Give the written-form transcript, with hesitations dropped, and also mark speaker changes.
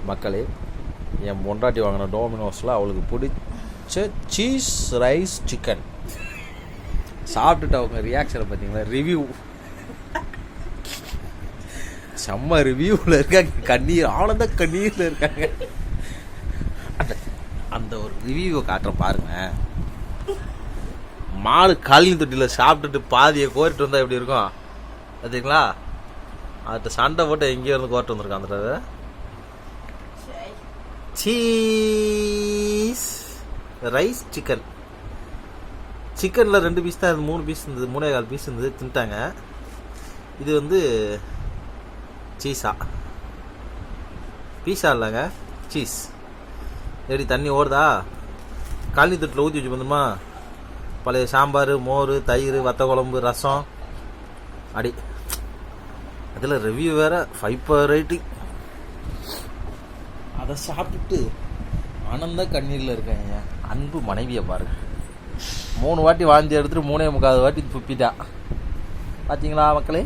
Speaker 1: மக்களே, என் பொண்டாட்டி வாங்கின டோமினோஸில் அவளுக்கு பிடிச்ச சீஸ் ரைஸ் சிக்கன் சாப்பிட்டுட்டு அவங்க ரியாக்ஷனை பார்த்தீங்களா? ரிவ்யூ செம்ம ரிவ்யூவில் இருக்காங்க, கண்ணீர் ஆனந்த கண்ணீரில் இருக்காங்க. அந்த ஒரு ரிவ்யூவை காட்டுற பாருங்க. மாடு காலின் தொட்டியில் சாப்பிட்டுட்டு பாதியை கோரிட்டு வந்தால் எப்படி இருக்கும் பார்த்தீங்களா? அதுகிட்ட சண்டை போட்டு எங்கேயோ இருந்து கோரிட்டு வந்திருக்கான் அந்த சீஸ் ரைஸ் சிக்கன். சிக்கனில் 2 பீஸ் தான், 3 பீஸ் இருந்தது, 3.25 பீஸ் இருந்தது, தின்ட்டாங்க. இது வந்து சீஸா, பீஸா இல்லைங்க, சீஸ். எப்படி தண்ணி ஓடுதா? காலனி தொட்டில் ஊற்றி வச்சு வந்துமா? பழைய சாம்பார், மோர், தயிர், வத்த குழம்பு, ரசம், அடி. அதில் ரிவ்யூ வேறு 5 ரேட்டிங். அதை சாப்பிட்டுட்டு ஆனந்த கண்ணீரில் இருக்காங்க. அன்பு மனைவியை பாருங்க, 3 வாட்டி வாந்தி எடுத்துட்டு 3.25 வாட்டி துப்பிட்டா. பார்த்தீங்களா மக்களே?